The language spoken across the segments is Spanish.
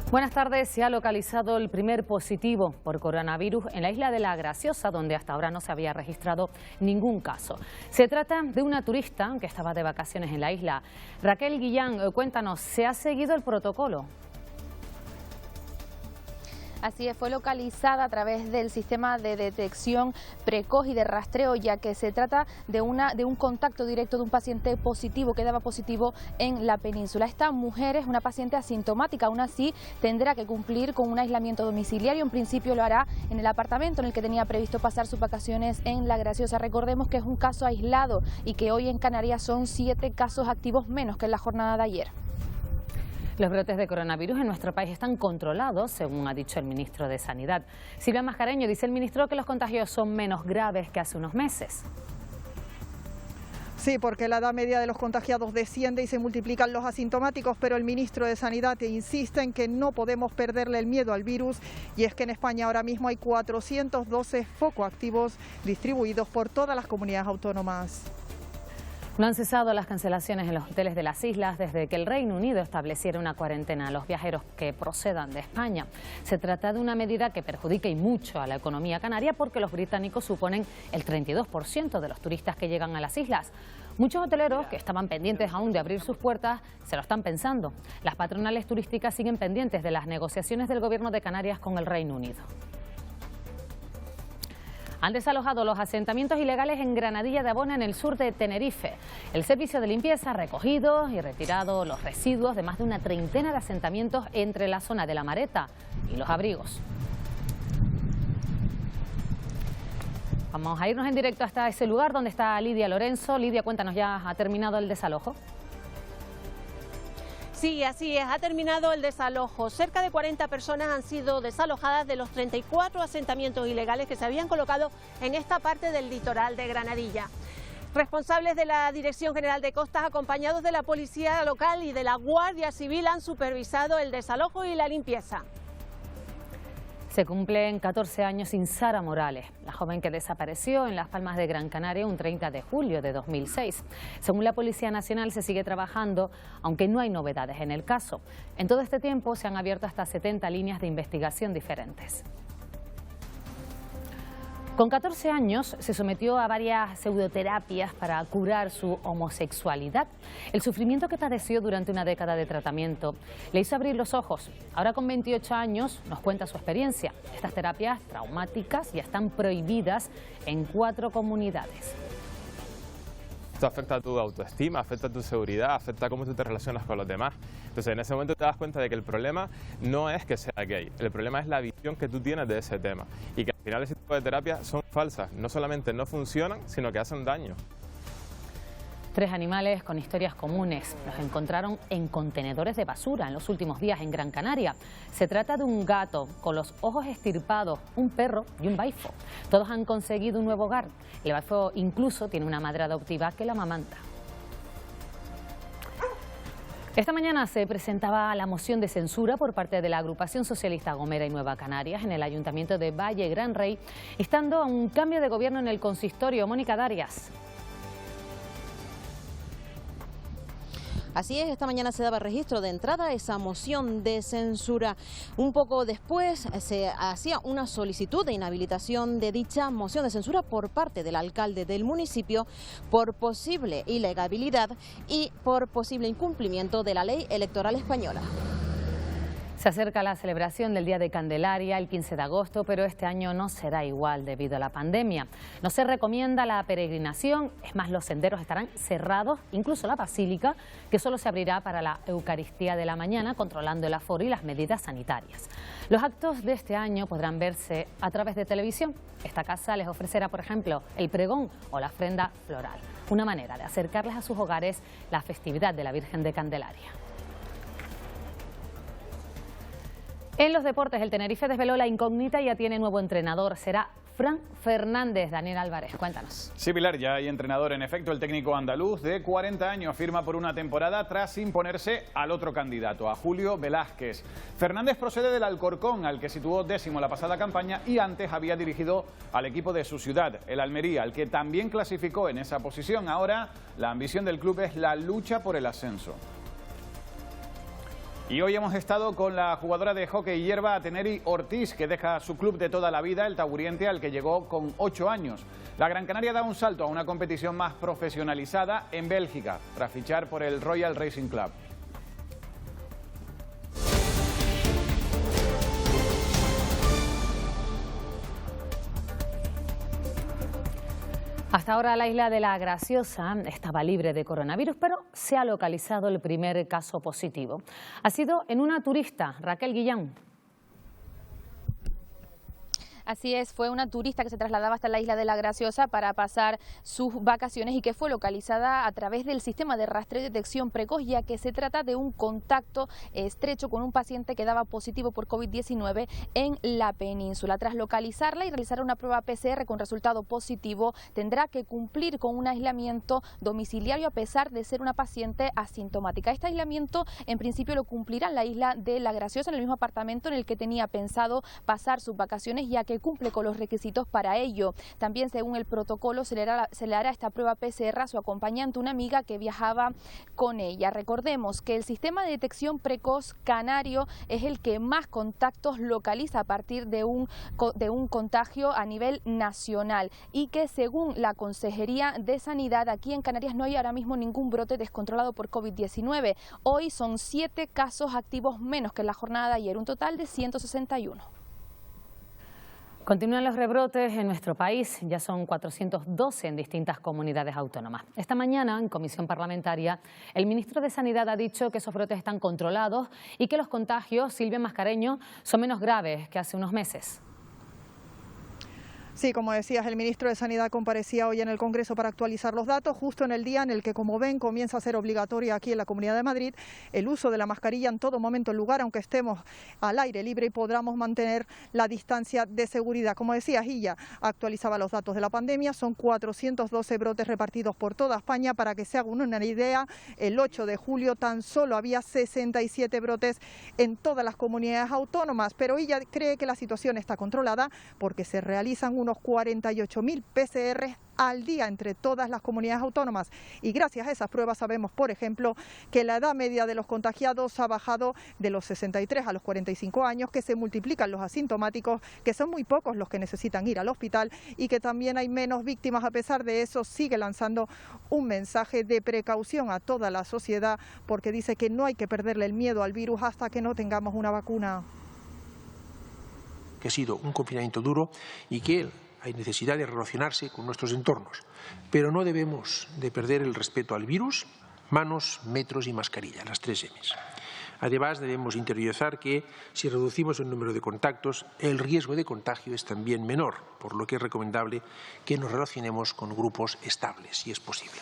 Buenas tardes. Se ha localizado el primer positivo por coronavirus en la isla de La Graciosa, donde hasta ahora no se había registrado ningún caso. Se trata de una turista que estaba de vacaciones en la isla. Raquel Guillán, cuéntanos, ¿se ha seguido el protocolo? Así es, fue localizada a través del sistema de detección precoz y de rastreo, ya que se trata de un contacto directo de un paciente positivo que daba positivo en la península. Esta mujer es una paciente asintomática, aún así tendrá que cumplir con un aislamiento domiciliario. En principio lo hará en el apartamento en el que tenía previsto pasar sus vacaciones en La Graciosa. Recordemos que es un caso aislado y que hoy en Canarias son 7 casos activos menos que en la jornada de ayer. Los brotes de coronavirus en nuestro país están controlados, según ha dicho el ministro de Sanidad. Silvia Mascareño, dice el ministro que los contagios son menos graves que hace unos meses. Sí, porque la edad media de los contagiados desciende y se multiplican los asintomáticos, pero el ministro de Sanidad insiste en que no podemos perderle el miedo al virus, y es que en España ahora mismo hay 412 focos activos distribuidos por todas las comunidades autónomas. No han cesado las cancelaciones en los hoteles de las islas desde que el Reino Unido estableciera una cuarentena a los viajeros que procedan de España. Se trata de una medida que perjudica y mucho a la economía canaria porque los británicos suponen el 32% de los turistas que llegan a las islas. Muchos hoteleros que estaban pendientes aún de abrir sus puertas se lo están pensando. Las patronales turísticas siguen pendientes de las negociaciones del Gobierno de Canarias con el Reino Unido. Han desalojado los asentamientos ilegales en Granadilla de Abona, en el sur de Tenerife. El servicio de limpieza ha recogido y retirado los residuos de más de una treintena de asentamientos entre la zona de La Mareta y Los Abrigos. Vamos a irnos en directo hasta ese lugar donde está Lidia Lorenzo. Lidia, cuéntanos, ¿ya ha terminado el desalojo? Sí, así es, ha terminado el desalojo. Cerca de 40 personas han sido desalojadas de los 34 asentamientos ilegales que se habían colocado en esta parte del litoral de Granadilla. Responsables de la Dirección General de Costas, acompañados de la Policía Local y de la Guardia Civil, han supervisado el desalojo y la limpieza. Se cumplen 14 años sin Sara Morales, la joven que desapareció en Las Palmas de Gran Canaria un 30 de julio de 2006. Según la Policía Nacional, se sigue trabajando, aunque no hay novedades en el caso. En todo este tiempo se han abierto hasta 70 líneas de investigación diferentes. Con 14 años se sometió a varias pseudoterapias para curar su homosexualidad. El sufrimiento que padeció durante una década de tratamiento le hizo abrir los ojos. Ahora, con 28 años, nos cuenta su experiencia. Estas terapias traumáticas ya están prohibidas en 4 comunidades. Esto afecta a tu autoestima, afecta a tu seguridad, afecta a cómo tú te relacionas con los demás. Entonces, en ese momento te das cuenta de que el problema no es que sea gay, el problema es la visión que tú tienes de ese tema. Y que al final ese tipo de terapias son falsas, no solamente no funcionan, sino que hacen daño. 3 animales con historias comunes los encontraron en contenedores de basura en los últimos días en Gran Canaria. Se trata de un gato con los ojos extirpados, un perro y un baifo. Todos han conseguido un nuevo hogar. El baifo incluso tiene una madre adoptiva que la amamanta. Esta mañana se presentaba la moción de censura por parte de la agrupación socialista Gomera y Nueva Canarias en el Ayuntamiento de Valle Gran Rey, instando a un cambio de gobierno en el consistorio. Mónica Darias. Así es, esta mañana se daba registro de entrada a esa moción de censura. Un poco después se hacía una solicitud de inhabilitación de dicha moción de censura por parte del alcalde del municipio por posible ilegalidad y por posible incumplimiento de la ley electoral española. Se acerca la celebración del Día de Candelaria el 15 de agosto, pero este año no será igual debido a la pandemia. No se recomienda la peregrinación, es más, los senderos estarán cerrados, incluso la basílica, que solo se abrirá para la Eucaristía de la mañana, controlando el aforo y las medidas sanitarias. Los actos de este año podrán verse a través de televisión. Esta casa les ofrecerá, por ejemplo, el pregón o la ofrenda floral, una manera de acercarles a sus hogares la festividad de la Virgen de Candelaria. En los deportes, el Tenerife desveló la incógnita y ya tiene nuevo entrenador. Será Fran Fernández. Daniel Álvarez, cuéntanos. Sí, Pilar, ya hay entrenador. En efecto, el técnico andaluz de 40 años firma por una temporada tras imponerse al otro candidato, a Julio Velázquez. Fernández procede del Alcorcón, al que situó 10º la pasada campaña, y antes había dirigido al equipo de su ciudad, el Almería, al que también clasificó en esa posición. Ahora la ambición del club es la lucha por el ascenso. Y hoy hemos estado con la jugadora de hockey hierba Ateneri Ortiz, que deja su club de toda la vida, el Taburiente, al que llegó con 8 años. La Gran Canaria da un salto a una competición más profesionalizada en Bélgica, tras fichar por el Royal Racing Club. Hasta ahora la isla de La Graciosa estaba libre de coronavirus, pero se ha localizado el primer caso positivo. Ha sido en una turista, Raquel Guillán. Así es, fue una turista que se trasladaba hasta la isla de La Graciosa para pasar sus vacaciones y que fue localizada a través del sistema de rastreo y detección precoz, ya que se trata de un contacto estrecho con un paciente que daba positivo por COVID-19 en la península. Tras localizarla y realizar una prueba PCR con resultado positivo, tendrá que cumplir con un aislamiento domiciliario a pesar de ser una paciente asintomática. Este aislamiento en principio lo cumplirá en la isla de La Graciosa, en el mismo apartamento en el que tenía pensado pasar sus vacaciones, ya que cumple con los requisitos para ello. También, según el protocolo, se le hará esta prueba PCR a su acompañante, una amiga que viajaba con ella. Recordemos que el sistema de detección precoz canario es el que más contactos localiza a partir de un contagio a nivel nacional y que, según la Consejería de Sanidad, aquí en Canarias no hay ahora mismo ningún brote descontrolado por COVID-19. Hoy son 7 casos activos menos que en la jornada de ayer, un total de 161. Continúan los rebrotes en nuestro país, ya son 412 en distintas comunidades autónomas. Esta mañana, en comisión parlamentaria, el ministro de Sanidad ha dicho que esos brotes están controlados y que los contagios, Silvia Mascareño, son menos graves que hace unos meses. Sí, como decías, el ministro de Sanidad comparecía hoy en el Congreso para actualizar los datos, justo en el día en el que, como ven, comienza a ser obligatoria aquí en la Comunidad de Madrid el uso de la mascarilla en todo momento, en lugar, aunque estemos al aire libre y podamos mantener la distancia de seguridad. Como decías, ella actualizaba los datos de la pandemia, son 412 brotes repartidos por toda España. Para que se hagan una idea, el 8 de julio tan solo había 67 brotes en todas las comunidades autónomas, pero ella cree que la situación está controlada porque se realizan unos 48.000 PCR al día entre todas las comunidades autónomas y gracias a esas pruebas sabemos, por ejemplo, que la edad media de los contagiados ha bajado de los 63 a los 45 años, que se multiplican los asintomáticos, que son muy pocos los que necesitan ir al hospital y que también hay menos víctimas. A pesar de eso, sigue lanzando un mensaje de precaución a toda la sociedad porque dice que no hay que perderle el miedo al virus hasta que no tengamos una vacuna. Que ha sido un confinamiento duro y que hay necesidad de relacionarse con nuestros entornos, pero no debemos de perder el respeto al virus, manos, metros y mascarilla, las 3 M's. Además, debemos interiorizar que si reducimos el número de contactos, el riesgo de contagio es también menor, por lo que es recomendable que nos relacionemos con grupos estables, si es posible.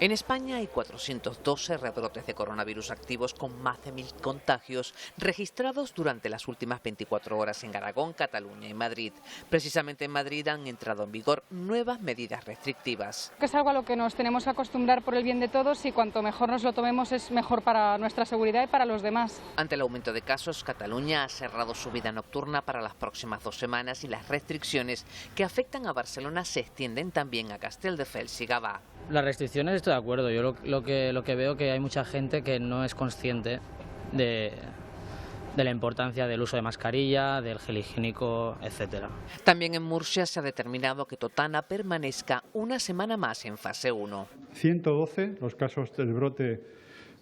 En España hay 412 rebrotes de coronavirus activos con más de 1.000 contagios registrados durante las últimas 24 horas en Aragón, Cataluña y Madrid. Precisamente en Madrid han entrado en vigor nuevas medidas restrictivas. Es algo a lo que nos tenemos que acostumbrar por el bien de todos y cuanto mejor nos lo tomemos es mejor para nuestra seguridad y para los demás. Ante el aumento de casos, Cataluña ha cerrado su vida nocturna para las próximas 2 semanas y las restricciones que afectan a Barcelona se extienden también a Castelldefels y Gavà. Las restricciones estoy de acuerdo, yo lo que veo que hay mucha gente que no es consciente de la importancia del uso de mascarilla, del gel higiénico, etcétera. También en Murcia se ha determinado que Totana permanezca una semana más en fase 1. 112 los casos del brote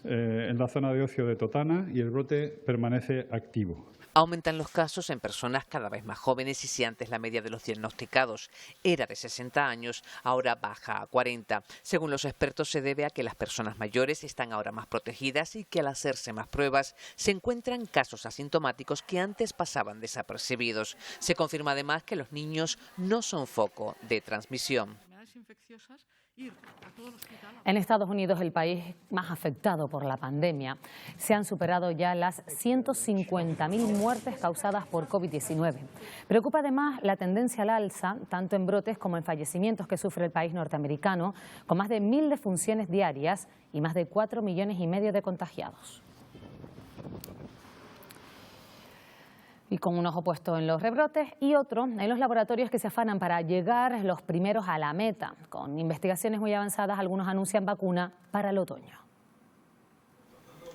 en la zona de ocio de Totana y el brote permanece activo. Aumentan los casos en personas cada vez más jóvenes y si antes la media de los diagnosticados era de 60 años, ahora baja a 40. Según los expertos, se debe a que las personas mayores están ahora más protegidas y que al hacerse más pruebas se encuentran casos asintomáticos que antes pasaban desapercibidos. Se confirma además que los niños no son foco de transmisión. En Estados Unidos, el país más afectado por la pandemia, se han superado ya las 150.000 muertes causadas por COVID-19. Preocupa además la tendencia al alza, tanto en brotes como en fallecimientos que sufre el país norteamericano, con más de 1.000 defunciones diarias y más de 4,5 millones de contagiados. Y con un ojo puesto en los rebrotes y otro en los laboratorios que se afanan para llegar los primeros a la meta. Con investigaciones muy avanzadas, algunos anuncian vacuna para el otoño.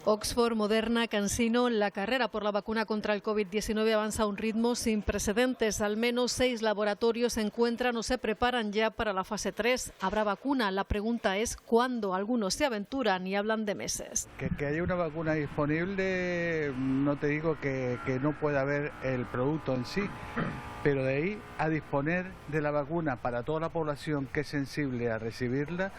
Oxford, Moderna, CanSino, la carrera por la vacuna contra el COVID-19 avanza a un ritmo sin precedentes. Al menos 6 laboratorios se encuentran o se preparan ya para la fase 3. Habrá vacuna. La pregunta es cuándo. Algunos se aventuran y hablan de meses. Que haya una vacuna disponible, no te digo que no pueda haber el producto en sí, pero de ahí a disponer de la vacuna para toda la población que es sensible a recibirla,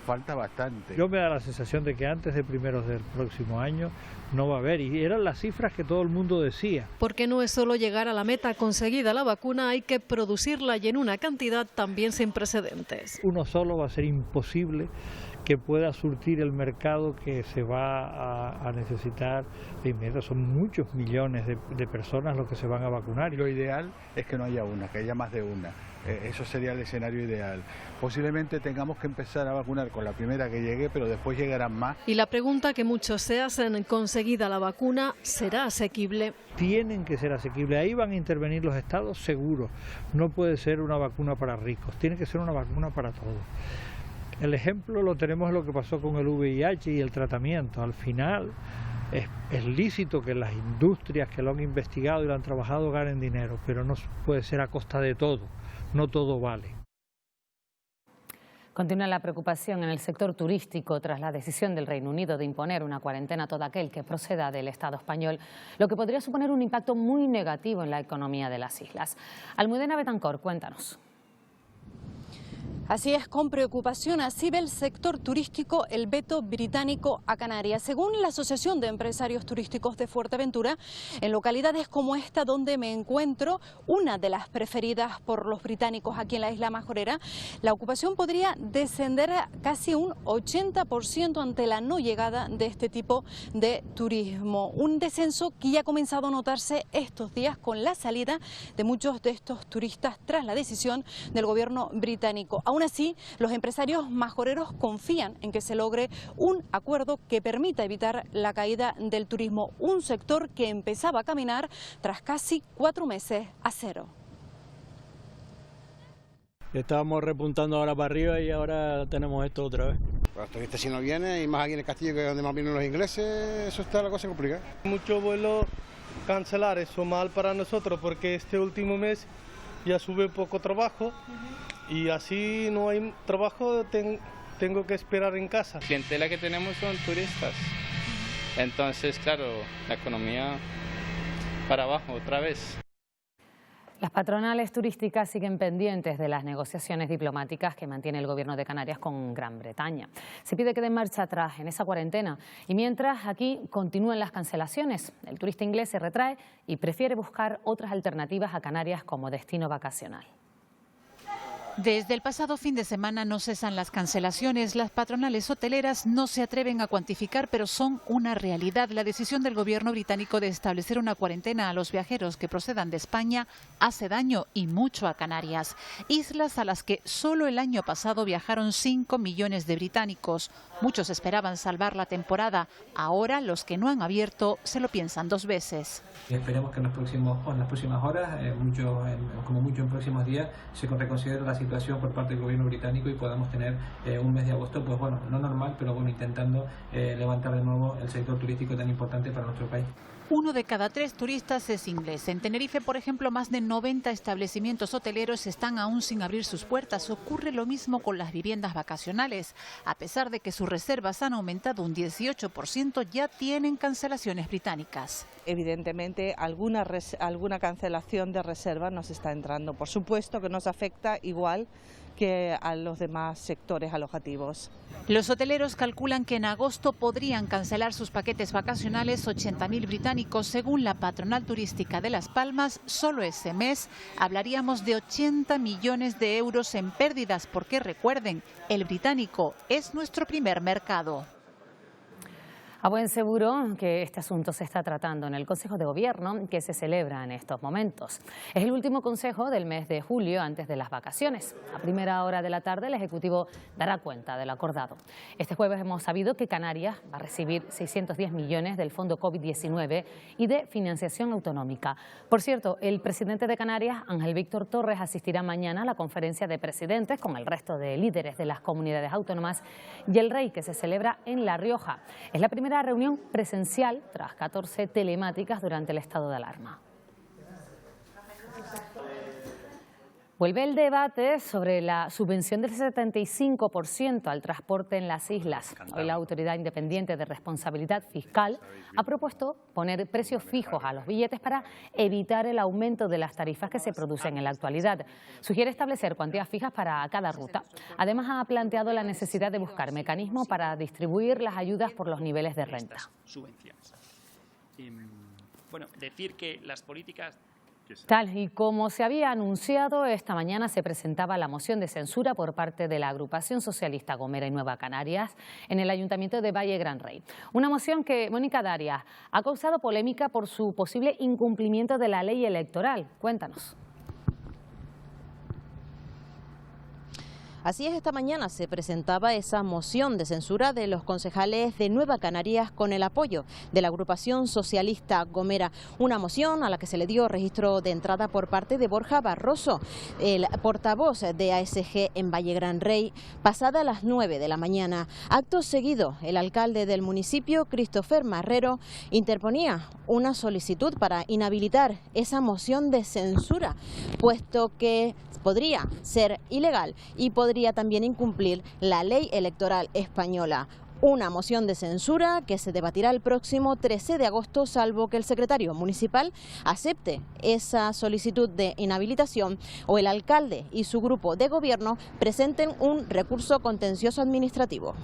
falta bastante. Yo me da la sensación de que antes de primeros del próximo año no va a haber, y eran las cifras que todo el mundo decía. Porque no es solo llegar a la meta conseguida la vacuna, hay que producirla y en una cantidad también sin precedentes. Uno solo va a ser imposible que pueda surtir el mercado que se va a necesitar de inmediato. Son muchos millones de personas los que se van a vacunar. Lo ideal es que no haya una, que haya más de una. Eso sería el escenario ideal. Posiblemente tengamos que empezar a vacunar con la primera que llegue, pero después llegarán más. Y la pregunta que muchos se hacen, conseguida la vacuna, ¿será asequible? Tienen que ser asequibles. Ahí van a intervenir los estados seguros. No puede ser una vacuna para ricos, tiene que ser una vacuna para todos. El ejemplo lo tenemos en lo que pasó con el VIH y el tratamiento. Al final es lícito que las industrias que lo han investigado y lo han trabajado ganen dinero, pero no puede ser a costa de todo. No todo vale. Continúa la preocupación en el sector turístico tras la decisión del Reino Unido de imponer una cuarentena a todo aquel que proceda del Estado español, lo que podría suponer un impacto muy negativo en la economía de las islas. Almudena Betancor, cuéntanos. Así es, con preocupación así ve el sector turístico el veto británico a Canarias. Según la Asociación de Empresarios Turísticos de Fuerteventura, en localidades como esta donde me encuentro, una de las preferidas por los británicos aquí en la isla Majorera, la ocupación podría descender a casi un 80% ante la no llegada de este tipo de turismo. Un descenso que ya ha comenzado a notarse estos días con la salida de muchos de estos turistas tras la decisión del gobierno británico. Aún así, los empresarios majoreros confían en que se logre un acuerdo que permita evitar la caída del turismo, un sector que empezaba a caminar tras casi 4 meses a cero. Estábamos repuntando ahora para arriba y ahora tenemos esto otra vez. Los turistas si no vienen, y más aquí en el castillo que es donde más vienen los ingleses, eso está la cosa complicada. Muchos vuelos cancelar, eso mal para nosotros porque este último mes ya sube poco trabajo. Y así no hay trabajo, tengo que esperar en casa. La clientela que tenemos son turistas, entonces claro, la economía para abajo otra vez. Las patronales turísticas siguen pendientes de las negociaciones diplomáticas que mantiene el gobierno de Canarias con Gran Bretaña. Se pide que den marcha atrás en esa cuarentena y mientras aquí continúan las cancelaciones, el turista inglés se retrae y prefiere buscar otras alternativas a Canarias como destino vacacional. Desde el pasado fin de semana no cesan las cancelaciones. Las patronales hoteleras no se atreven a cuantificar, pero son una realidad. La decisión del gobierno británico de establecer una cuarentena a los viajeros que procedan de España hace daño y mucho a Canarias. Islas a las que solo el año pasado viajaron 5 millones de británicos. Muchos esperaban salvar la temporada. Ahora los que no han abierto se lo piensan 2 veces. Esperemos que en las próximas horas, como mucho en próximos días, se reconsidere la situación por parte del gobierno británico y podamos tener un mes de agosto, pues bueno, no normal, pero bueno, intentando levantar de nuevo el sector turístico tan importante para nuestro país. 1 de cada 3 turistas es inglés. En Tenerife, por ejemplo, más de 90 establecimientos hoteleros están aún sin abrir sus puertas. Ocurre lo mismo con las viviendas vacacionales. A pesar de que sus reservas han aumentado un 18%, ya tienen cancelaciones británicas. Evidentemente, alguna cancelación de reserva nos está entrando. Por supuesto que nos afecta igual que a los demás sectores alojativos. Los hoteleros calculan que en agosto podrían cancelar sus paquetes vacacionales 80.000 británicos. Según la patronal turística de Las Palmas, solo ese mes hablaríamos de 80 millones de euros en pérdidas, porque recuerden, el británico es nuestro primer mercado. A buen seguro que este asunto se está tratando en el Consejo de Gobierno que se celebra en estos momentos. Es el último consejo del mes de julio antes de las vacaciones. A primera hora de la tarde el Ejecutivo dará cuenta del acordado. Este jueves hemos sabido que Canarias va a recibir 610 millones del Fondo COVID-19 y de financiación autonómica. Por cierto, el presidente de Canarias, Ángel Víctor Torres, asistirá mañana a la conferencia de presidentes con el resto de líderes de las comunidades autónomas y el Rey, que se celebra en La Rioja. Es la primera primera reunión presencial tras 14 telemáticas durante el estado de alarma. Vuelve el debate sobre la subvención del 75% al transporte en las islas. Hoy la Autoridad Independiente de Responsabilidad Fiscal ha propuesto poner precios fijos a los billetes para evitar el aumento de las tarifas que se producen en la actualidad. Sugiere establecer cuantías fijas para cada ruta. Además, ha planteado la necesidad de buscar mecanismos para distribuir las ayudas por los niveles de renta. Subvenciones. Bueno, decir que las políticas... Tal y como se había anunciado, esta mañana se presentaba la moción de censura por parte de la agrupación socialista Gomera y Nueva Canarias en el Ayuntamiento de Valle Gran Rey. Una moción que, Mónica Darias, ha causado polémica por su posible incumplimiento de la ley electoral. Cuéntanos. Así es, esta mañana se presentaba esa moción de censura de los concejales de Nueva Canarias con el apoyo de la agrupación socialista Gomera. Una moción a la que se le dio registro de entrada por parte de Borja Barroso, el portavoz de ASG en Valle Gran Rey, pasada las 9 de la mañana. Acto seguido, el alcalde del municipio, Christopher Marrero, interponía una solicitud para inhabilitar esa moción de censura, puesto que podría ser ilegal y podría también incumplir la ley electoral española. Una moción de censura que se debatirá el próximo 13 de agosto, salvo que el secretario municipal acepte esa solicitud de inhabilitación o el alcalde y su grupo de gobierno presenten un recurso contencioso administrativo.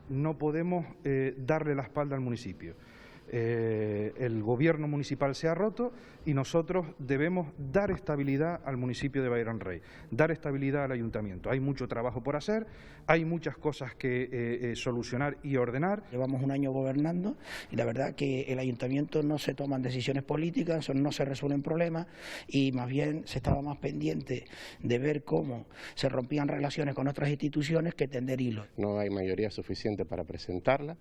No podemos darle la espalda al municipio. El gobierno municipal se ha roto y nosotros debemos dar estabilidad al municipio de Valle Gran Rey, dar estabilidad al ayuntamiento. Hay mucho trabajo por hacer, hay muchas cosas que solucionar y ordenar. Llevamos un año gobernando y la verdad que el ayuntamiento no se toman decisiones políticas, no se resuelven problemas y más bien se estaba más pendiente de ver cómo se rompían relaciones con otras instituciones que tender hilos. No hay mayoría suficiente para presentarla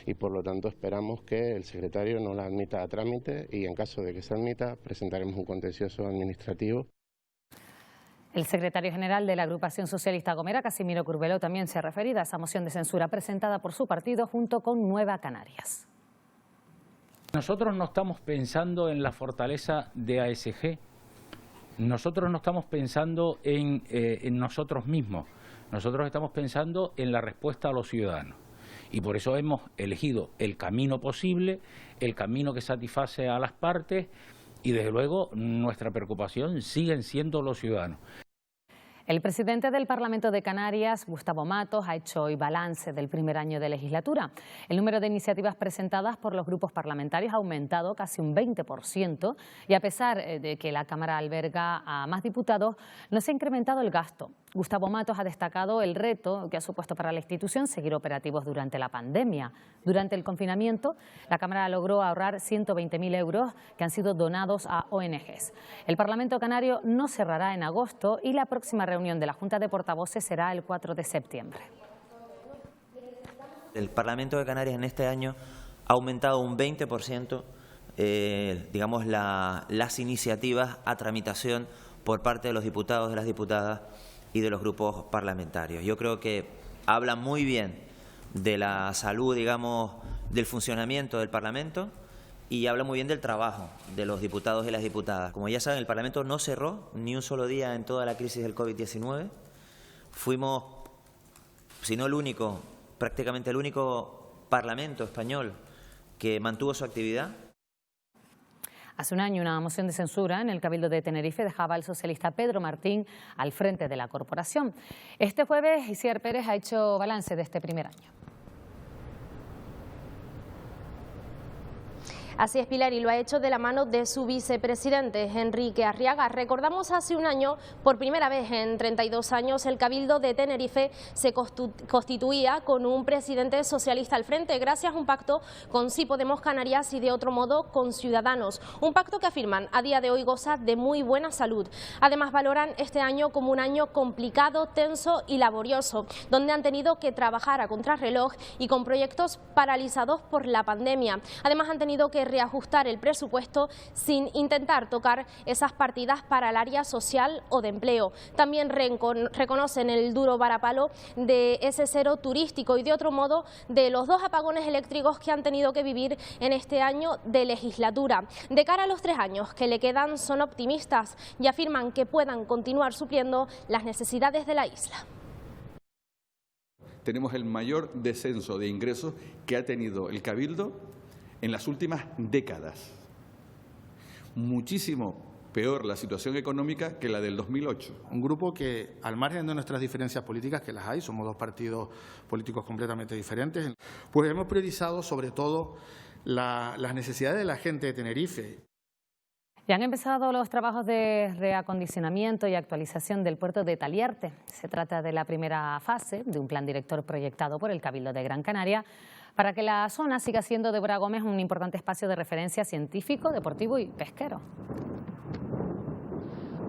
y por lo tanto esperamos que el secretario no la admita a trámite y en caso de que se admita presentaremos un contencioso administrativo. El secretario general de la agrupación socialista Gomera, Casimiro Curbelo, también se ha referido a esa moción de censura presentada por su partido junto con Nueva Canarias. Nosotros no estamos pensando en la fortaleza de ASG, nosotros no estamos pensando en nosotros mismos, nosotros estamos pensando en la respuesta a los ciudadanos. Y por eso hemos elegido el camino posible, el camino que satisface a las partes y desde luego nuestra preocupación siguen siendo los ciudadanos. El presidente del Parlamento de Canarias, Gustavo Matos, ha hecho hoy balance del primer año de legislatura. El número de iniciativas presentadas por los grupos parlamentarios ha aumentado casi un 20% y a pesar de que la Cámara alberga a más diputados, no se ha incrementado el gasto. Gustavo Matos ha destacado el reto que ha supuesto para la institución seguir operativos durante la pandemia. Durante el confinamiento, la Cámara logró ahorrar 120.000 euros que han sido donados a ONGs. El Parlamento canario no cerrará en agosto y la próxima reunión de la Junta de Portavoces será el 4 de septiembre. El Parlamento de Canarias en este año ha aumentado un 20%, digamos, las iniciativas a tramitación por parte de los diputados, de las diputadas y de los grupos parlamentarios. Yo creo que habla muy bien de la salud, digamos, del funcionamiento del Parlamento y habla muy bien del trabajo de los diputados y las diputadas. Como ya saben, el Parlamento no cerró ni un solo día en toda la crisis del COVID-19. Fuimos, si no el único, prácticamente el único Parlamento español que mantuvo su actividad. Hace un año una moción de censura en el Cabildo de Tenerife dejaba al socialista Pedro Martín al frente de la corporación. Este jueves Isier Pérez ha hecho balance de este primer año. Así es, Pilar, y lo ha hecho de la mano de su vicepresidente, Enrique Arriaga. Recordamos hace un año, por primera vez en 32 años, el Cabildo de Tenerife se constituía con un presidente socialista al frente, gracias a un pacto con Sí Podemos Canarias y de otro modo con Ciudadanos. Un pacto que afirman a día de hoy goza de muy buena salud. Además valoran este año como un año complicado, tenso y laborioso, donde han tenido que trabajar a contrarreloj y con proyectos paralizados por la pandemia. Además han tenido que de reajustar el presupuesto sin intentar tocar esas partidas para el área social o de empleo. También reconocen el duro varapalo de ese cero turístico y, de otro modo, de los 2 apagones eléctricos que han tenido que vivir en este año de legislatura. De cara a los 3 años que le quedan, son optimistas y afirman que puedan continuar supliendo las necesidades de la isla. Tenemos el mayor descenso de ingresos que ha tenido el Cabildo en las últimas décadas. Muchísimo peor la situación económica que la del 2008. Un grupo que, al margen de nuestras diferencias políticas, que las hay, somos 2 partidos políticos completamente diferentes, pues hemos priorizado sobre todo las necesidades de la gente de Tenerife. Ya han empezado los trabajos de reacondicionamiento y actualización del puerto de Taliarte. Se trata de la primera fase de un plan director proyectado por el Cabildo de Gran Canaria para que la zona siga siendo de Bora Gómez un importante espacio de referencia científico, deportivo y pesquero.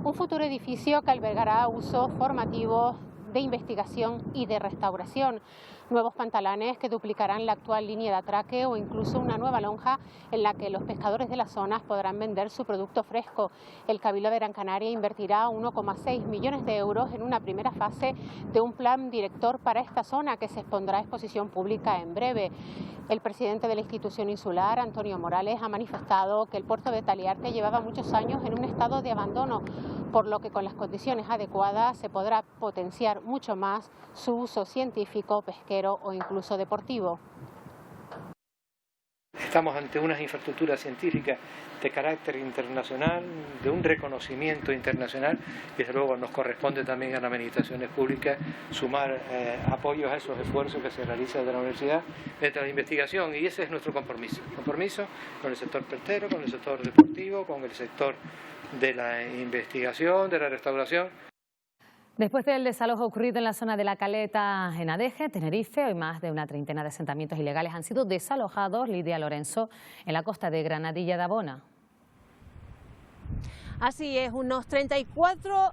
Un futuro edificio que albergará usos formativos, de investigación y de restauración. Nuevos pantalanes que duplicarán la actual línea de atraque o incluso una nueva lonja en la que los pescadores de las zonas podrán vender su producto fresco. El Cabildo de Gran Canaria invertirá 1,6 millones de euros en una primera fase de un plan director para esta zona que se expondrá a exposición pública en breve. El presidente de la institución insular, Antonio Morales, ha manifestado que el puerto de Taliarte llevaba muchos años en un estado de abandono, por lo que con las condiciones adecuadas se podrá potenciar mucho más su uso científico, pesquero o incluso deportivo. Estamos ante unas infraestructuras científicas de carácter internacional, de un reconocimiento internacional, y desde luego nos corresponde también a las administraciones públicas sumar apoyos a esos esfuerzos que se realizan desde la universidad dentro de la investigación, y ese es nuestro compromiso con el sector pesquero, con el sector deportivo, con el sector de la investigación, de la restauración. Después del desalojo ocurrido en la zona de La Caleta, en Adeje, Tenerife, hoy más de una treintena de asentamientos ilegales han sido desalojados, Lidia Lorenzo, en la costa de Granadilla de Abona. Así es, unos 34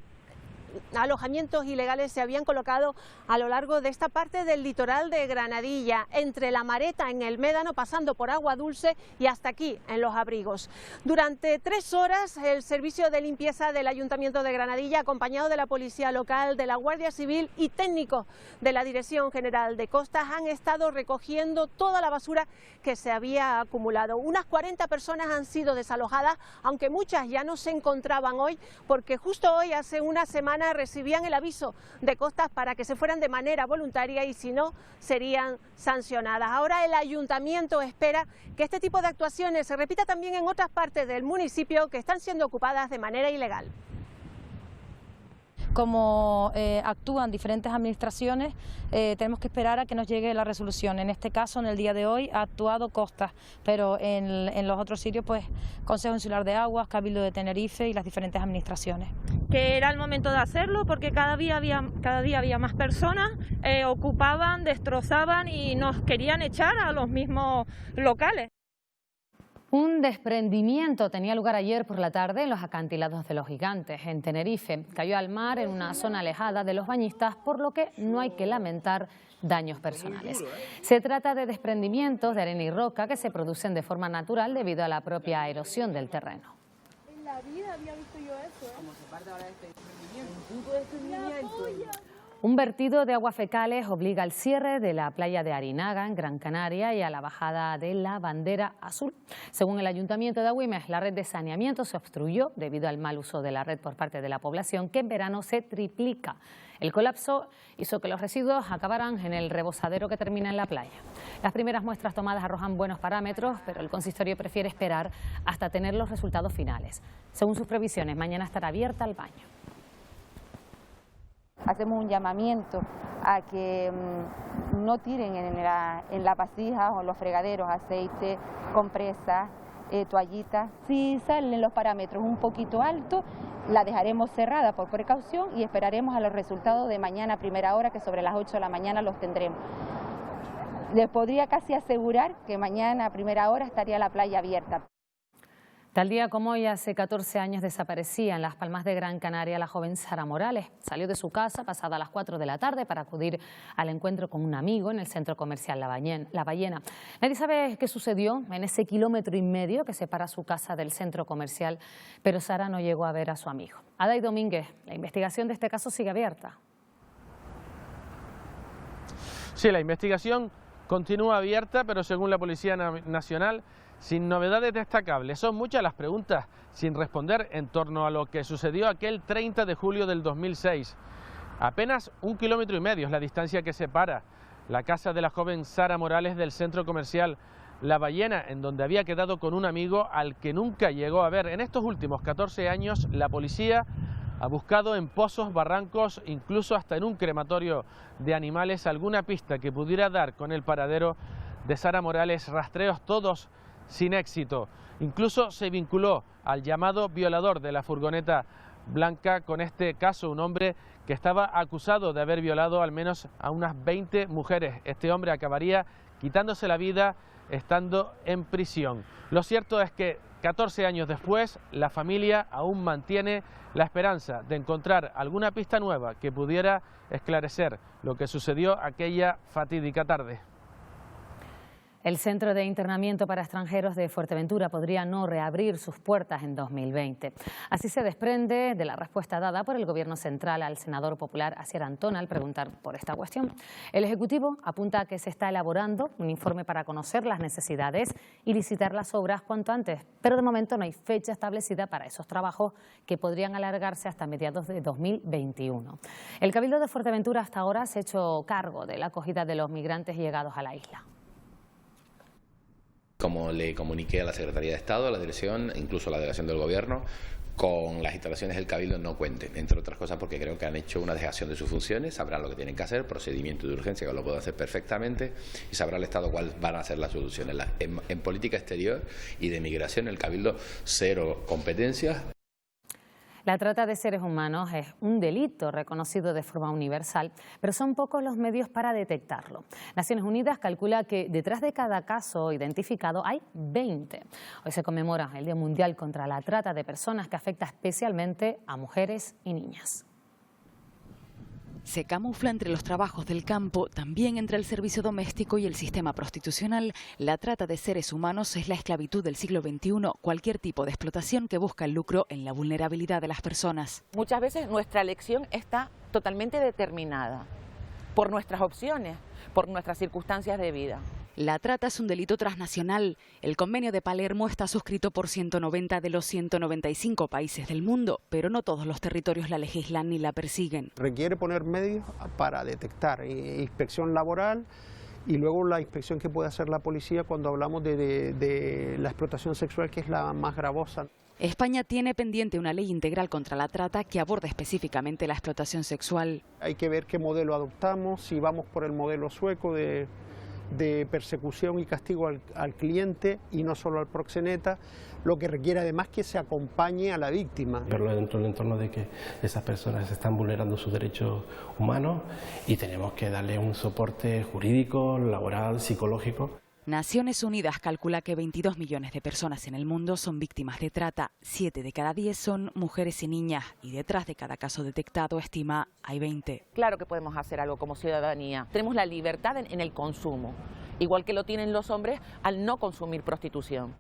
alojamientos ilegales se habían colocado a lo largo de esta parte del litoral de Granadilla, entre La Mareta en el Médano, pasando por Agua Dulce y hasta aquí en Los Abrigos. Durante 3 horas el servicio de limpieza del Ayuntamiento de Granadilla, acompañado de la Policía Local, de la Guardia Civil y técnicos de la Dirección General de Costas, han estado recogiendo toda la basura que se había acumulado. Unas 40 personas han sido desalojadas, aunque muchas ya no se encontraban hoy, porque justo hoy, hace una semana, recibían el aviso de Costas para que se fueran de manera voluntaria y si no serían sancionadas. Ahora el ayuntamiento espera que este tipo de actuaciones se repita también en otras partes del municipio que están siendo ocupadas de manera ilegal. Como actúan diferentes administraciones, tenemos que esperar a que nos llegue la resolución. En este caso, en el día de hoy, ha actuado Costas, pero en los otros sitios, pues Consejo Insular de Aguas, Cabildo de Tenerife y las diferentes administraciones. Que era el momento de hacerlo porque cada día había más personas, ocupaban, destrozaban y nos querían echar a los mismos locales. Un desprendimiento tenía lugar ayer por la tarde en los acantilados de Los Gigantes, en Tenerife. Cayó al mar en una zona alejada de los bañistas, por lo que no hay que lamentar daños personales. Se trata de desprendimientos de arena y roca que se producen de forma natural debido a la propia erosión del terreno. En la vida había visto yo eso, ¿eh? ¿Cómo se parte ahora este desprendimiento? Un puto desprendimiento. Un vertido de aguas fecales obliga al cierre de la playa de Arinaga, en Gran Canaria, y a la bajada de la bandera azul. Según el Ayuntamiento de Agüimes, la red de saneamiento se obstruyó debido al mal uso de la red por parte de la población, que en verano se triplica. El colapso hizo que los residuos acabaran en el rebosadero que termina en la playa. Las primeras muestras tomadas arrojan buenos parámetros, pero el consistorio prefiere esperar hasta tener los resultados finales. Según sus previsiones, mañana estará abierta el baño. Hacemos un llamamiento a que no tiren en la vasija o en los fregaderos aceite, compresas, toallitas. Si salen los parámetros un poquito altos, la dejaremos cerrada por precaución y esperaremos a los resultados de mañana a primera hora, que sobre las 8 de la mañana los tendremos. Les podría casi asegurar que mañana a primera hora estaría la playa abierta. Tal día como hoy, hace 14 años desaparecía en Las Palmas de Gran Canaria la joven Sara Morales. Salió de su casa pasada las 4 de la tarde para acudir al encuentro con un amigo en el centro comercial La Ballena. Nadie sabe qué sucedió en ese 1,5 kilómetros que separa su casa del centro comercial, pero Sara no llegó a ver a su amigo. Aday Domínguez, la investigación de este caso sigue abierta. Sí, la investigación continúa abierta, pero según la Policía Nacional, sin novedades destacables. Son muchas las preguntas sin responder en torno a lo que sucedió aquel 30 de julio del 2006. Apenas 1,5 kilómetros es la distancia que separa la casa de la joven Sara Morales del centro comercial La Ballena, en donde había quedado con un amigo al que nunca llegó a ver. En estos últimos 14 años, la policía ha buscado en pozos, barrancos, incluso hasta en un crematorio de animales, alguna pista que pudiera dar con el paradero de Sara Morales. Rastreos todos sin éxito. Incluso se vinculó al llamado violador de la furgoneta blanca con este caso, un hombre que estaba acusado de haber violado al menos a unas 20 mujeres. Este hombre acabaría quitándose la vida estando en prisión. Lo cierto es que 14 años después, la familia aún mantiene la esperanza de encontrar alguna pista nueva que pudiera esclarecer lo que sucedió aquella fatídica tarde. El Centro de Internamiento para Extranjeros de Fuerteventura podría no reabrir sus puertas en 2020. Así se desprende de la respuesta dada por el Gobierno central al senador popular Asier Antón al preguntar por esta cuestión. El Ejecutivo apunta a que se está elaborando un informe para conocer las necesidades y licitar las obras cuanto antes, pero de momento no hay fecha establecida para esos trabajos que podrían alargarse hasta mediados de 2021. El Cabildo de Fuerteventura hasta ahora se ha hecho cargo de la acogida de los migrantes llegados a la isla. Como le comuniqué a la Secretaría de Estado, a la dirección, incluso a la delegación del Gobierno, con las instalaciones del Cabildo no cuenten, entre otras cosas porque creo que han hecho una dejación de sus funciones, sabrán lo que tienen que hacer, procedimiento de urgencia que lo pueden hacer perfectamente y sabrá el Estado cuáles van a ser las soluciones. En política exterior y de migración el Cabildo cero competencias. La trata de seres humanos es un delito reconocido de forma universal, pero son pocos los medios para detectarlo. Naciones Unidas calcula que detrás de cada caso identificado hay 20. Hoy se conmemora el Día Mundial contra la Trata de Personas, que afecta especialmente a mujeres y niñas. Se camufla entre los trabajos del campo, también entre el servicio doméstico y el sistema prostitucional. La trata de seres humanos es la esclavitud del siglo XXI, cualquier tipo de explotación que busca el lucro en la vulnerabilidad de las personas. Muchas veces nuestra elección está totalmente determinada por nuestras opciones, por nuestras circunstancias de vida. La trata es un delito transnacional. El Convenio de Palermo está suscrito por 190 de los 195 países del mundo, pero no todos los territorios la legislan ni la persiguen. Requiere poner medios para detectar inspección laboral y luego la inspección que puede hacer la policía cuando hablamos de la explotación sexual, que es la más gravosa. España tiene pendiente una ley integral contra la trata que aborda específicamente la explotación sexual. Hay que ver qué modelo adoptamos, si vamos por el modelo sueco de persecución y castigo al cliente y no solo al proxeneta, lo que requiere además que se acompañe a la víctima. Verlo dentro del entorno de que esas personas están vulnerando sus derechos humanos y tenemos que darle un soporte jurídico, laboral, psicológico. Naciones Unidas calcula que 22 millones de personas en el mundo son víctimas de trata, 7 de cada 10 son mujeres y niñas y detrás de cada caso detectado, estima, hay 20. Claro que podemos hacer algo como ciudadanía. Tenemos la libertad en el consumo, igual que lo tienen los hombres al no consumir prostitución.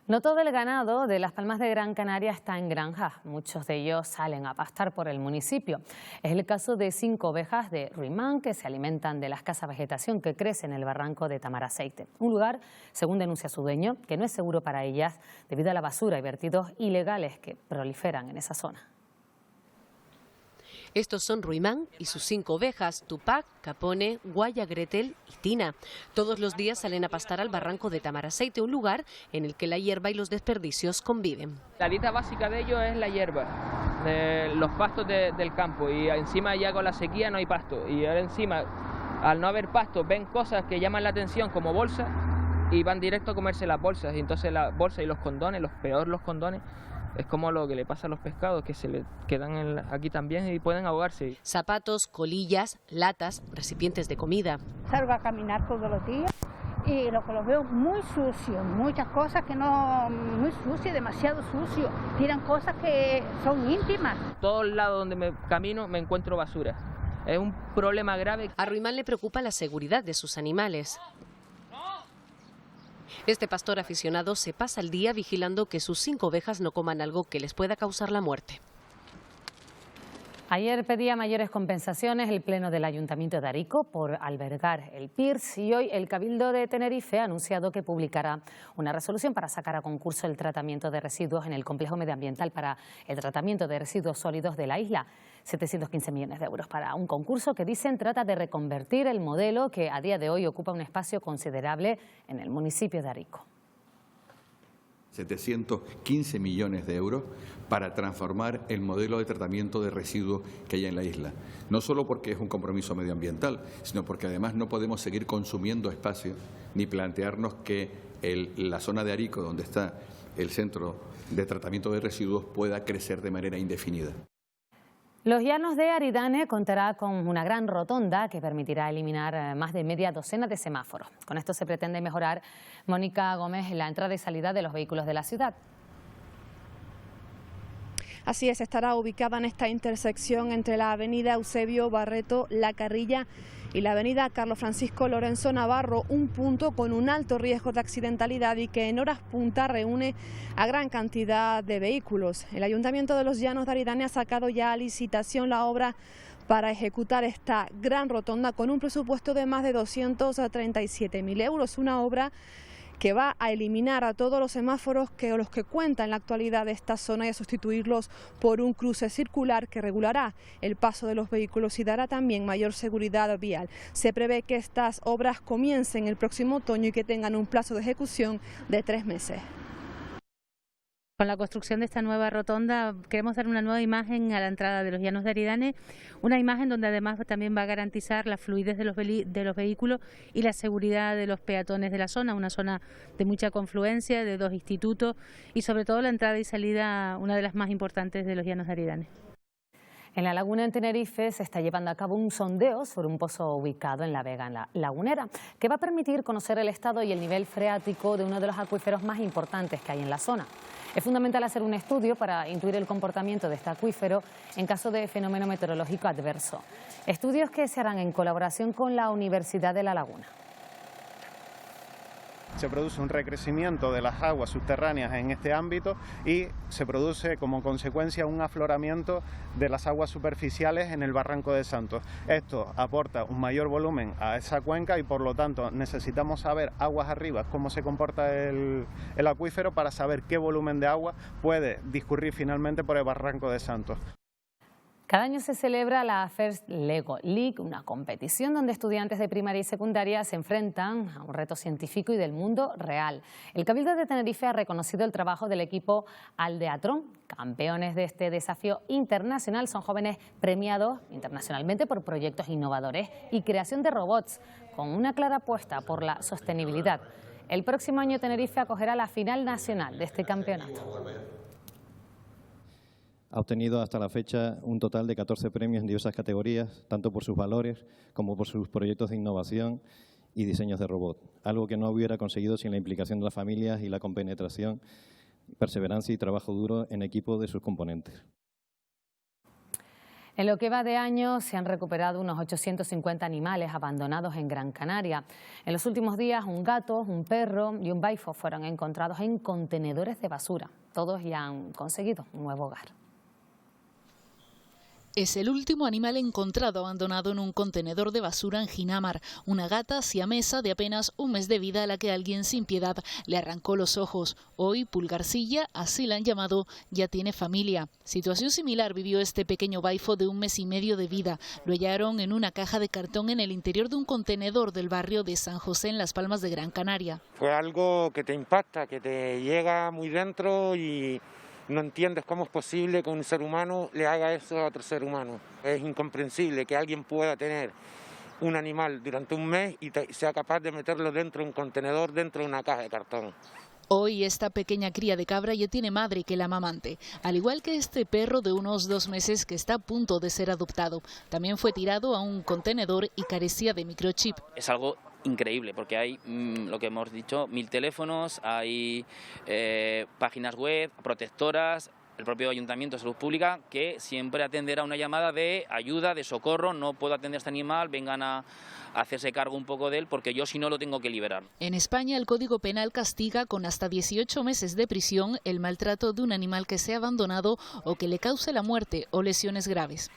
No todo el ganado de Las Palmas de Gran Canaria está en granjas, muchos de ellos salen a pastar por el municipio. Es el caso de 5 ovejas de Ruimán que se alimentan de la escasa vegetación que crece en el barranco de Tamaraceite. Un lugar, según denuncia su dueño, que no es seguro para ellas debido a la basura y vertidos ilegales que proliferan en esa zona. Estos son Ruimán y sus 5 ovejas, Tupac, Capone, Guaya, Gretel y Tina. Todos los días salen a pastar al barranco de Tamaraceite, un lugar en el que la hierba y los desperdicios conviven. La dieta básica de ellos es la hierba, los pastos del campo, y encima ya con la sequía no hay pasto. Y ahora encima, al no haber pasto, ven cosas que llaman la atención como bolsas y van directo a comerse las bolsas. Y entonces las bolsas y los condones, los condones, es como lo que le pasa a los pescados, que se le quedan aquí también y pueden ahogarse. Zapatos, colillas, latas, recipientes de comida. Salgo a caminar todos los días y lo que los veo muy sucio, muchas cosas que no, muy sucio, demasiado sucio, tiran cosas que son íntimas. Todos lados donde me camino me encuentro basura. Es un problema grave. A Ruimán le preocupa la seguridad de sus animales. Este pastor aficionado se pasa el día vigilando que sus 5 ovejas no coman algo que les pueda causar la muerte. Ayer pedía mayores compensaciones el Pleno del Ayuntamiento de Arico por albergar el PIRS y hoy el Cabildo de Tenerife ha anunciado que publicará una resolución para sacar a concurso el tratamiento de residuos en el complejo medioambiental para el tratamiento de residuos sólidos de la isla. 715 millones de euros para un concurso que dicen trata de reconvertir el modelo que a día de hoy ocupa un espacio considerable en el municipio de Arico. 715 millones de euros para transformar el modelo de tratamiento de residuos que hay en la isla. No solo porque es un compromiso medioambiental, sino porque además no podemos seguir consumiendo espacio ni plantearnos que la zona de Arico, donde está el centro de tratamiento de residuos, pueda crecer de manera indefinida. Los Llanos de Aridane contará con una gran rotonda que permitirá eliminar más de media docena de semáforos. Con esto se pretende mejorar, Mónica Gómez, la entrada y salida de los vehículos de la ciudad. Así es, estará ubicada en esta intersección entre la avenida Eusebio Barreto La Carrilla y la avenida Carlos Francisco Lorenzo Navarro, un punto con un alto riesgo de accidentalidad y que en horas punta reúne a gran cantidad de vehículos. El Ayuntamiento de los Llanos de Aridane ha sacado ya a licitación la obra para ejecutar esta gran rotonda con un presupuesto de más de 237.000 euros, una obra que va a eliminar a todos los semáforos los que cuenta en la actualidad de esta zona y a sustituirlos por un cruce circular que regulará el paso de los vehículos y dará también mayor seguridad vial. Se prevé que estas obras comiencen el próximo otoño y que tengan un plazo de ejecución de 3 meses. Con la construcción de esta nueva rotonda queremos dar una nueva imagen a la entrada de los Llanos de Aridane, una imagen donde además también va a garantizar la fluidez de los vehículos y la seguridad de los peatones de la zona, una zona de mucha confluencia, de 2 institutos y sobre todo la entrada y salida, una de las más importantes de los Llanos de Aridane. En la laguna en Tenerife se está llevando a cabo un sondeo sobre un pozo ubicado en la vega en la lagunera, que va a permitir conocer el estado y el nivel freático de uno de los acuíferos más importantes que hay en la zona. Es fundamental hacer un estudio para intuir el comportamiento de este acuífero en caso de fenómeno meteorológico adverso. Estudios que se harán en colaboración con la Universidad de La Laguna. Se produce un recrecimiento de las aguas subterráneas en este ámbito y se produce como consecuencia un afloramiento de las aguas superficiales en el Barranco de Santos. Esto aporta un mayor volumen a esa cuenca y por lo tanto necesitamos saber aguas arriba cómo se comporta el acuífero para saber qué volumen de agua puede discurrir finalmente por el Barranco de Santos. Cada año se celebra la First Lego League, una competición donde estudiantes de primaria y secundaria se enfrentan a un reto científico y del mundo real. El Cabildo de Tenerife ha reconocido el trabajo del equipo Aldeatron. Campeones de este desafío internacional son jóvenes premiados internacionalmente por proyectos innovadores y creación de robots, con una clara apuesta por la sostenibilidad. El próximo año Tenerife acogerá la final nacional de este campeonato. Ha obtenido hasta la fecha un total de 14 premios en diversas categorías, tanto por sus valores como por sus proyectos de innovación y diseños de robot, algo que no hubiera conseguido sin la implicación de las familias y la compenetración, perseverancia y trabajo duro en equipo de sus componentes. En lo que va de año se han recuperado unos 850 animales abandonados en Gran Canaria. En los últimos días un gato, un perro y un baifo fueron encontrados en contenedores de basura. Todos ya han conseguido un nuevo hogar. Es el último animal encontrado abandonado en un contenedor de basura en Ginamar, una gata siamesa de apenas un mes de vida a la que alguien sin piedad le arrancó los ojos. Hoy, Pulgarcilla, así la han llamado, ya tiene familia. Situación similar vivió este pequeño baifo de un mes y medio de vida. Lo hallaron en una caja de cartón en el interior de un contenedor del barrio de San José en Las Palmas de Gran Canaria. Fue algo que te impacta, que te llega muy dentro y no entiendes cómo es posible que un ser humano le haga eso a otro ser humano. Es incomprensible que alguien pueda tener un animal durante un mes y sea capaz de meterlo dentro de un contenedor, dentro de una caja de cartón. Hoy esta pequeña cría de cabra ya tiene madre que la amamante, al igual que este perro de unos 2 meses que está a punto de ser adoptado. También fue tirado a un contenedor y carecía de microchip. Es algo increíble, porque hay, lo que hemos dicho, 1000 teléfonos, hay páginas web, protectoras, el propio Ayuntamiento de Salud Pública, que siempre atenderá una llamada de ayuda, de socorro, no puedo atender a este animal, vengan a hacerse cargo un poco de él, porque yo si no lo tengo que liberar. En España el Código Penal castiga con hasta 18 meses de prisión el maltrato de un animal que sea abandonado o que le cause la muerte o lesiones graves.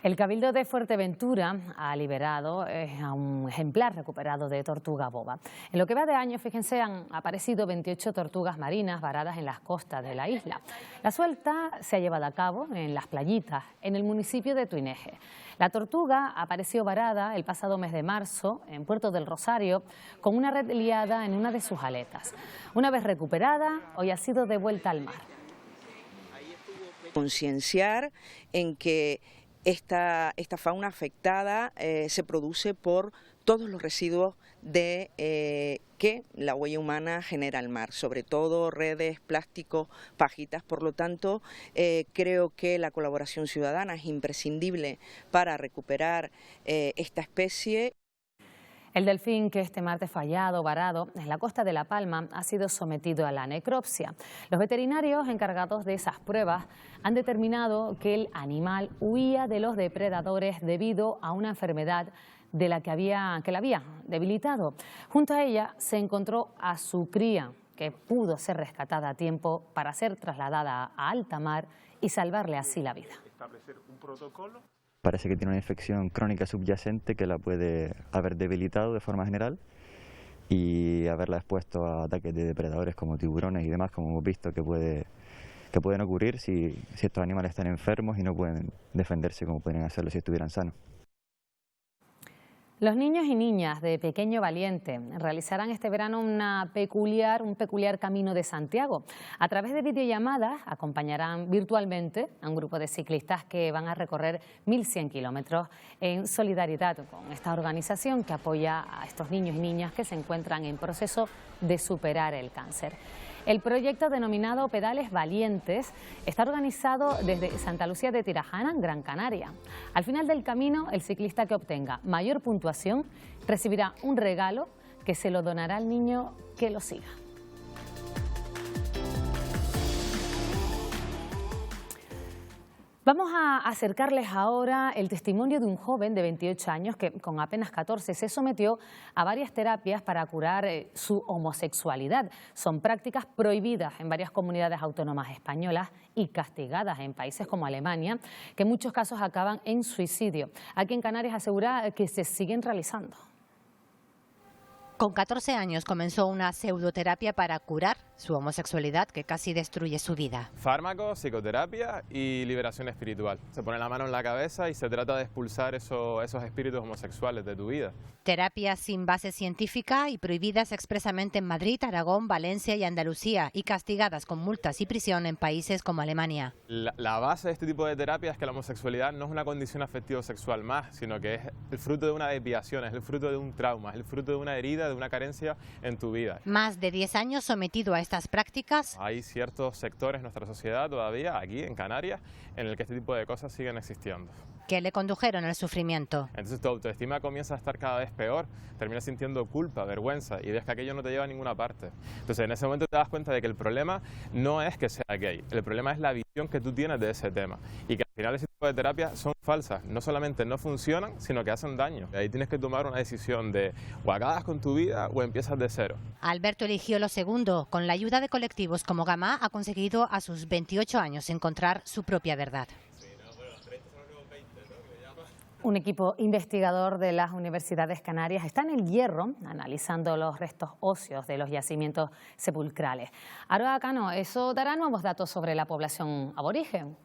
El Cabildo de Fuerteventura ha liberado a un ejemplar recuperado de tortuga boba. En lo que va de año, fíjense, han aparecido 28 tortugas marinas varadas en las costas de la isla. La suelta se ha llevado a cabo en Las Playitas, en el municipio de Tuineje. La tortuga apareció varada el pasado mes de marzo en Puerto del Rosario con una red liada en una de sus aletas. Una vez recuperada, hoy ha sido devuelta al mar. Concienciar en que esta fauna afectada se produce por todos los residuos que la huella humana genera al mar, sobre todo redes, plásticos, pajitas. Por lo tanto, creo que la colaboración ciudadana es imprescindible para recuperar esta especie. El delfín que este martes fue hallado varado en la costa de La Palma ha sido sometido a la necropsia. Los veterinarios encargados de esas pruebas han determinado que el animal huía de los depredadores debido a una enfermedad de la que la había debilitado. Junto a ella se encontró a su cría, que pudo ser rescatada a tiempo para ser trasladada a alta mar y salvarle así la vida. Establecer un protocolo. Parece que tiene una infección crónica subyacente que la puede haber debilitado de forma general y haberla expuesto a ataques de depredadores como tiburones y demás, como hemos visto que pueden ocurrir si estos animales están enfermos y no pueden defenderse como pueden hacerlo si estuvieran sanos. Los niños y niñas de Pequeño Valiente realizarán este verano un peculiar camino de Santiago. A través de videollamadas acompañarán virtualmente a un grupo de ciclistas que van a recorrer 1.100 kilómetros en solidaridad con esta organización que apoya a estos niños y niñas que se encuentran en proceso de superar el cáncer. El proyecto denominado Pedales Valientes está organizado desde Santa Lucía de Tirajana, en Gran Canaria. Al final del camino, el ciclista que obtenga mayor puntuación recibirá un regalo que se lo donará al niño que lo siga. Vamos a acercarles ahora el testimonio de un joven de 28 años que con apenas 14 se sometió a varias terapias para curar su homosexualidad. Son prácticas prohibidas en varias comunidades autónomas españolas y castigadas en países como Alemania, que en muchos casos acaban en suicidio. Aquí en Canarias asegura que se siguen realizando. Con 14 años comenzó una pseudoterapia para curar su homosexualidad que casi destruye su vida. Fármacos, psicoterapia y liberación espiritual. Se pone la mano en la cabeza y se trata de expulsar esos espíritus homosexuales de tu vida. Terapias sin base científica y prohibidas expresamente en Madrid, Aragón, Valencia y Andalucía y castigadas con multas y prisión en países como Alemania. La base de este tipo de terapia es que la homosexualidad no es una condición afectivo-sexual más, sino que es el fruto de una desviación, es el fruto de un trauma, es el fruto de una herida, de una carencia en tu vida. Más de 10 años sometido a estas prácticas. Hay ciertos sectores en nuestra sociedad todavía, aquí en Canarias, en el que este tipo de cosas siguen existiendo. Que le condujeron al sufrimiento. Entonces tu autoestima comienza a estar cada vez peor, terminas sintiendo culpa, vergüenza y ves que aquello no te lleva a ninguna parte. Entonces en ese momento te das cuenta de que el problema no es que sea gay, el problema es la visión que tú tienes de ese tema y que al final ese tipo de terapias son falsas, no solamente no funcionan, sino que hacen daño. Ahí tienes que tomar una decisión de o acabas con tu vida o empiezas de cero. Alberto eligió lo segundo. Con la ayuda de colectivos como Gamá ha conseguido a sus 28 años encontrar su propia verdad. Un equipo investigador de las universidades canarias está en El Hierro analizando los restos óseos de los yacimientos sepulcrales. Aroa Cano, eso dará nuevos datos sobre la población aborigen.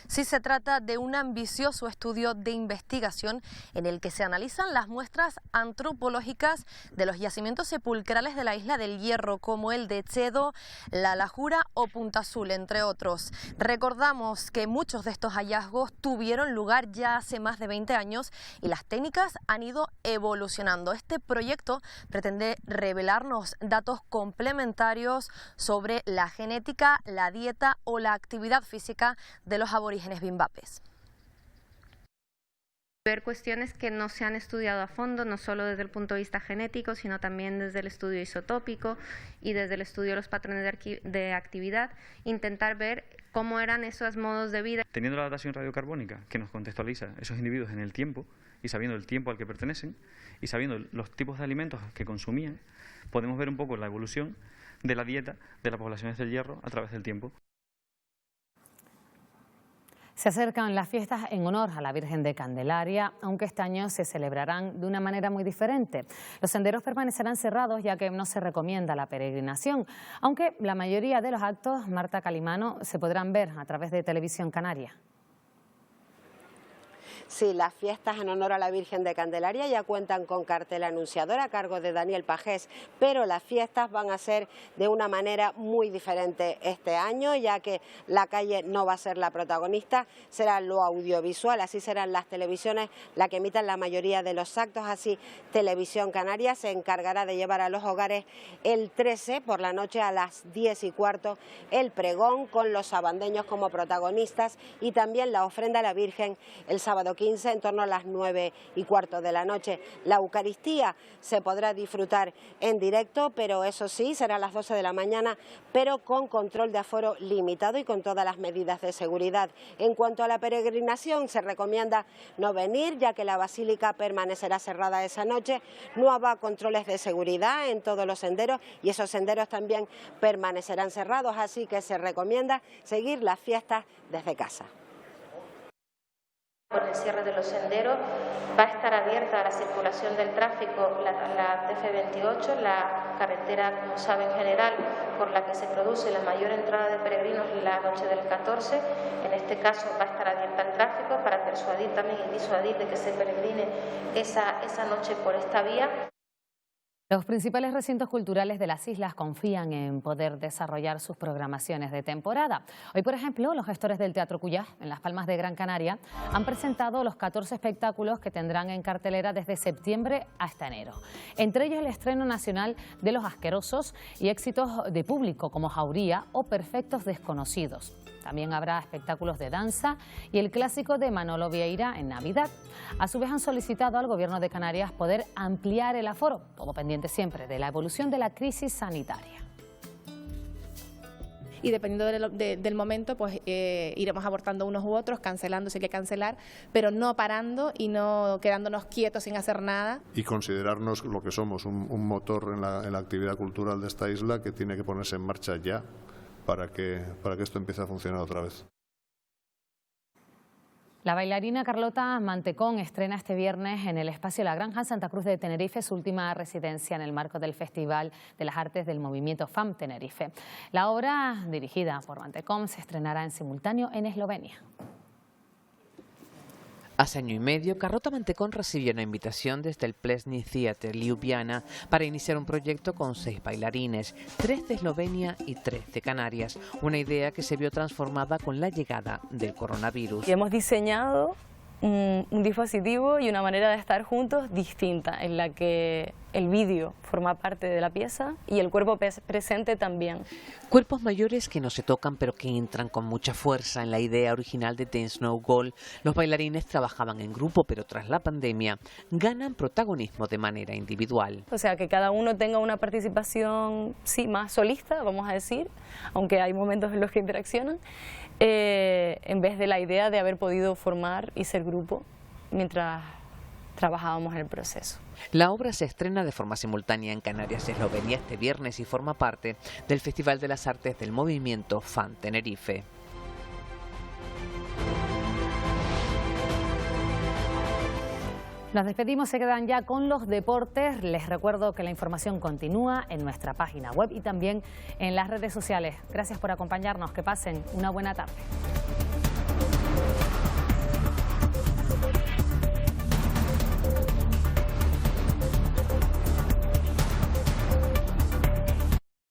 Sí, se trata de un ambicioso estudio de investigación en el que se analizan las muestras antropológicas de los yacimientos sepulcrales de la isla del Hierro, como el de Chedo, La Lajura o Punta Azul, entre otros. Recordamos que muchos de estos hallazgos tuvieron lugar ya hace más de 20 años y las técnicas han ido evolucionando. Este proyecto pretende revelarnos datos complementarios sobre la genética, la dieta o la actividad física de los aborígenes bimbapes. Ver cuestiones que no se han estudiado a fondo, no solo desde el punto de vista genético, sino también desde el estudio isotópico y desde el estudio de los patrones de actividad, intentar ver cómo eran esos modos de vida. Teniendo la datación radiocarbónica que nos contextualiza esos individuos en el tiempo y sabiendo el tiempo al que pertenecen y sabiendo los tipos de alimentos que consumían, podemos ver un poco la evolución de la dieta de las poblaciones del Hierro a través del tiempo. Se acercan las fiestas en honor a la Virgen de Candelaria, aunque este año se celebrarán de una manera muy diferente. Los senderos permanecerán cerrados ya que no se recomienda la peregrinación, aunque la mayoría de los actos, Marta Calimano, se podrán ver a través de Televisión Canaria. Sí, las fiestas en honor a la Virgen de Candelaria ya cuentan con cartel anunciador a cargo de Daniel Pajés, pero las fiestas van a ser de una manera muy diferente este año, ya que la calle no va a ser la protagonista, será lo audiovisual, así serán las televisiones las que emitan la mayoría de los actos, así Televisión Canaria se encargará de llevar a los hogares el 13 por la noche a las 10:15 el pregón con los sabandeños como protagonistas y también la ofrenda a la Virgen el sábado 15 en torno a las 9:15 de la noche. La Eucaristía se podrá disfrutar en directo, pero eso sí, será a las 12 de la mañana, pero con control de aforo limitado y con todas las medidas de seguridad. En cuanto a la peregrinación, se recomienda no venir, ya que la basílica permanecerá cerrada esa noche. No habrá controles de seguridad en todos los senderos y esos senderos también permanecerán cerrados, así que se recomienda seguir las fiestas desde casa. Por el cierre de los senderos va a estar abierta a la circulación del tráfico la TF28, la carretera, como saben, general por la que se produce la mayor entrada de peregrinos la noche del 14. En este caso va a estar abierta al tráfico para persuadir también y disuadir de que se peregrine esa noche por esta vía. Los principales recintos culturales de las islas confían en poder desarrollar sus programaciones de temporada. Hoy, por ejemplo, los gestores del Teatro Cuyás, en Las Palmas de Gran Canaria, han presentado los 14 espectáculos que tendrán en cartelera desde septiembre hasta enero. Entre ellos el estreno nacional de Los Asquerosos y éxitos de público como Jauría o Perfectos Desconocidos. También habrá espectáculos de danza y el clásico de Manolo Vieira en Navidad. A su vez han solicitado al Gobierno de Canarias poder ampliar el aforo, todo pendiente siempre de la evolución de la crisis sanitaria. Y dependiendo del momento, pues iremos abortando unos u otros, cancelando si hay que cancelar, pero no parando y no quedándonos quietos sin hacer nada. Y considerarnos lo que somos, un motor en la actividad cultural de esta isla que tiene que ponerse en marcha ya para que esto empiece a funcionar otra vez. La bailarina Carlota Mantecón estrena este viernes en el espacio La Granja en Santa Cruz de Tenerife su última residencia en el marco del Festival de las Artes del Movimiento FAM Tenerife. La obra, dirigida por Mantecón, se estrenará en simultáneo en Eslovenia. Hace año y medio, Carlota Mantecón recibió una invitación desde el Plesni Theater Ljubljana para iniciar un proyecto con 6 bailarines, 3 de Eslovenia y 3 de Canarias, una idea que se vio transformada con la llegada del coronavirus. Y hemos diseñado un dispositivo y una manera de estar juntos distinta, en la que el vídeo forma parte de la pieza y el cuerpo presente también. Cuerpos mayores que no se tocan pero que entran con mucha fuerza. En la idea original de Dance No Goal, los bailarines trabajaban en grupo, pero tras la pandemia ganan protagonismo de manera individual. O sea, que cada uno tenga una participación, sí, más solista, vamos a decir, aunque hay momentos en los que interaccionan, en vez de la idea de haber podido formar y ser grupo mientras trabajábamos en el proceso. La obra se estrena de forma simultánea en Canarias y Eslovenia este viernes y forma parte del Festival de las Artes del Movimiento FAM Tenerife. Nos despedimos, se quedan ya con los deportes. Les recuerdo que la información continúa en nuestra página web y también en las redes sociales. Gracias por acompañarnos, que pasen una buena tarde.